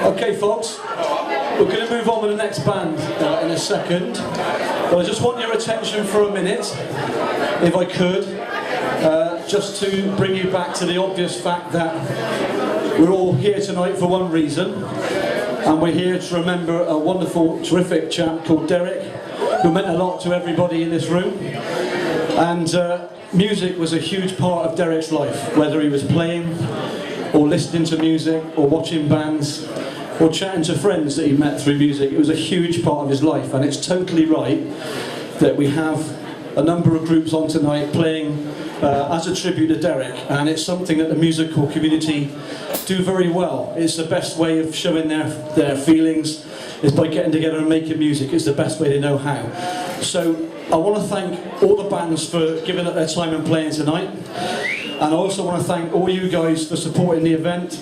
Okay folks, we're going to move on with the next band in a second, but I just want your attention for a minute, if I could, just to bring you back to the obvious fact that we're all here tonight for one reason, and we're here to remember a wonderful, terrific chap called Derek, who meant a lot to everybody in this room, and music was a huge part of Derek's life, whether he was playing, or listening to music, or watching bands, or chatting to friends that he met through music. It was a huge part of his life, and it's totally right that we have a number of groups on tonight playing as a tribute to Derek, and it's something that the musical community do very well. It's the best way of showing their feelings is by getting together and making music. It's the best way they know how. So I want to thank all the bands for giving up their time and playing tonight. And I also want to thank all you guys for supporting the event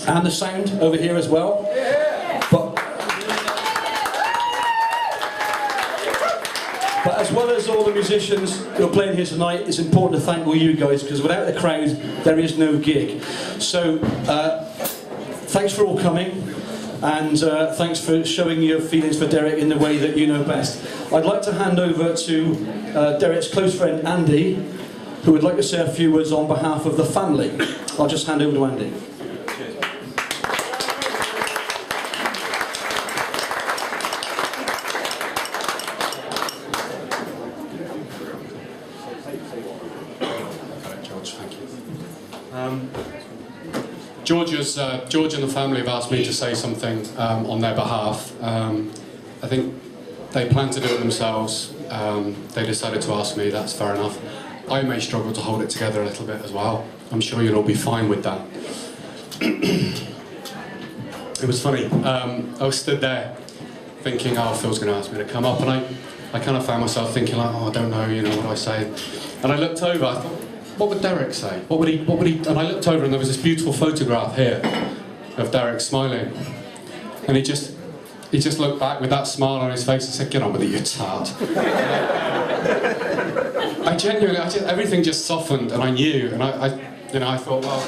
and the sound over here as well. But as well as all the musicians who are playing here tonight, it's important to thank all you guys, because without the crowd, there is no gig. So thanks for all coming, and thanks for showing your feelings for Derek in the way that you know best. I'd like to hand over to Derek's close friend Andy, who would like to say a few words on behalf of the family. I'll just hand over to Andy. George, thank you. George and the family have asked me to say something on their behalf. I think they planned to do it themselves. They decided to ask me, that's fair enough. I may struggle to hold it together a little bit as well. I'm sure you'll all be fine with that. It was funny. I was stood there thinking, oh, Phil's going to ask me to come up, and I kind of found myself thinking, like, oh, I don't know, you know, what do I say? And I looked over, I thought, what would Derek say? What would he? And I looked over, and there was this beautiful photograph here of Derek smiling, and he just looked back with that smile on his face and said, get on with it, you tart. I genuinely, everything just softened, and I knew, and I thought, well,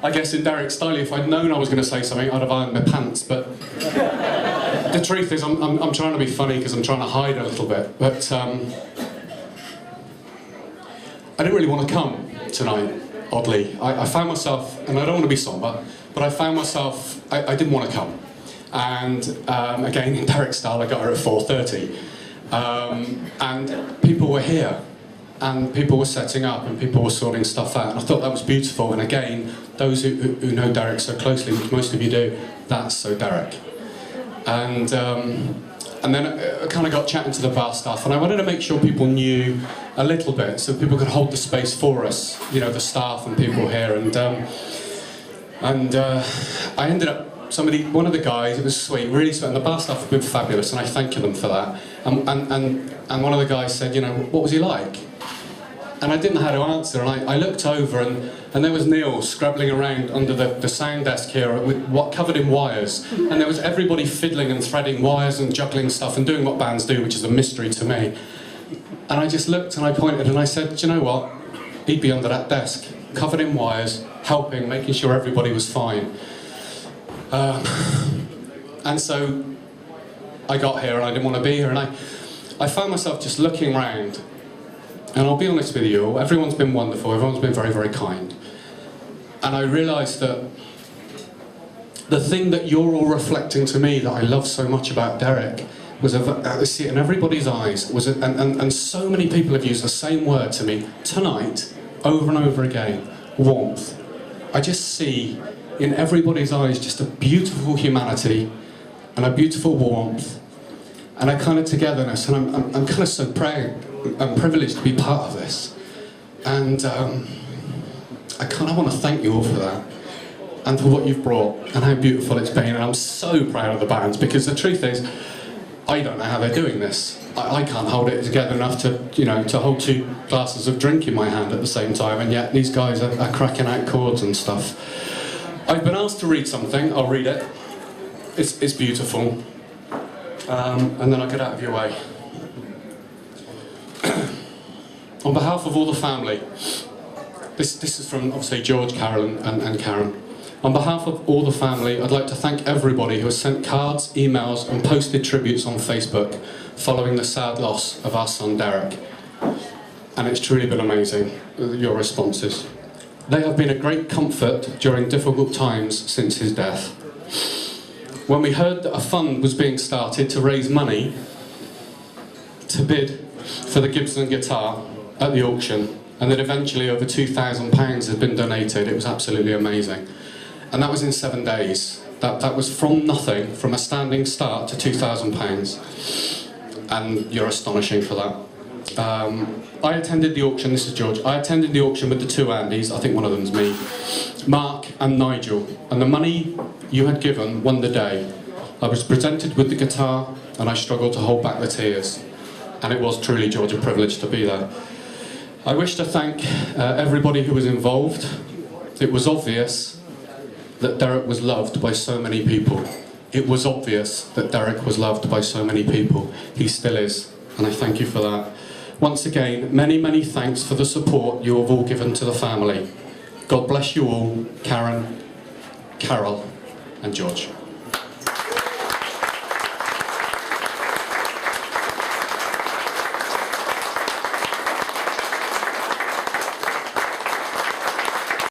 I guess in Derek's style, if I'd known I was going to say something, I'd have ironed my pants, but the truth is, I'm trying to be funny because I'm trying to hide a little bit, but I didn't really want to come tonight, oddly. I found myself, and I don't want to be somber, but I found myself, I didn't want to come. And again, in Derek's style, I got her at 4:30. And people were here, and people were setting up, and people were sorting stuff out, and I thought that was beautiful. And again, those who know Derek so closely, which most of you do, that's so Derek. And then I kind of got chatting to the bar staff, and I wanted to make sure people knew a little bit, so people could hold the space for us, you know, the staff and people here. And I ended up, one of the guys, it was sweet, really sweet, and the bar staff have been fabulous, and I thank them for that. And one of the guys said, you know, what was he like? And I didn't know how to answer, and I looked over, and there was Neil scrabbling around under the sound desk here, covered in wires, and there was everybody fiddling and threading wires and juggling stuff and doing what bands do, which is a mystery to me. And I just looked and I pointed and I said, do you know what? He'd be under that desk, covered in wires, helping, making sure everybody was fine. And so I got here and I didn't want to be here, and I found myself just looking around. And I'll be honest with you, everyone's been wonderful, everyone's been very, very kind. And I realised that the thing that you're all reflecting to me that I love so much about Derek was, I see it in everybody's eyes, and so many people have used the same word to me tonight, over and over again, warmth. I just see in everybody's eyes just a beautiful humanity and a beautiful warmth and a kind of togetherness, and I'm kind of so proud and privileged to be part of this, and I kind of want to thank you all for that and for what you've brought and how beautiful it's been, and I'm so proud of the bands, because the truth is I don't know how they're doing this. I can't hold it together enough to, you know, to hold 2 glasses of drink in my hand at the same time, and yet these guys are cracking out chords and stuff. I've been asked to read something. I'll read it. It's beautiful, and then I'll get out of your way. On behalf of all the family, this is from obviously George, Carol and Karen. On behalf of all the family, I'd like to thank everybody who has sent cards, emails and posted tributes on Facebook following the sad loss of our son Derek. And it's truly been amazing, your responses. They have been a great comfort during difficult times since his death. When we heard that a fund was being started to raise money to bid for the Goodson guitar at the auction, and that eventually over £2,000 had been donated, it was absolutely amazing. And that was in 7 days. That was from nothing, from a standing start to £2,000. And you're astonishing for that. I attended the auction, this is George, I attended the auction with the two Andys, I think one of them's me, Mark and Nigel, and the money you had given won the day. I was presented with the guitar and I struggled to hold back the tears. And it was truly, George, a privilege to be there. I wish to thank everybody who was involved. It was obvious that Derek was loved by so many people. It was obvious that Derek was loved by so many people. He still is, and I thank you for that. Once again, many, many thanks for the support you have all given to the family. God bless you all, Karen, Carol, and George.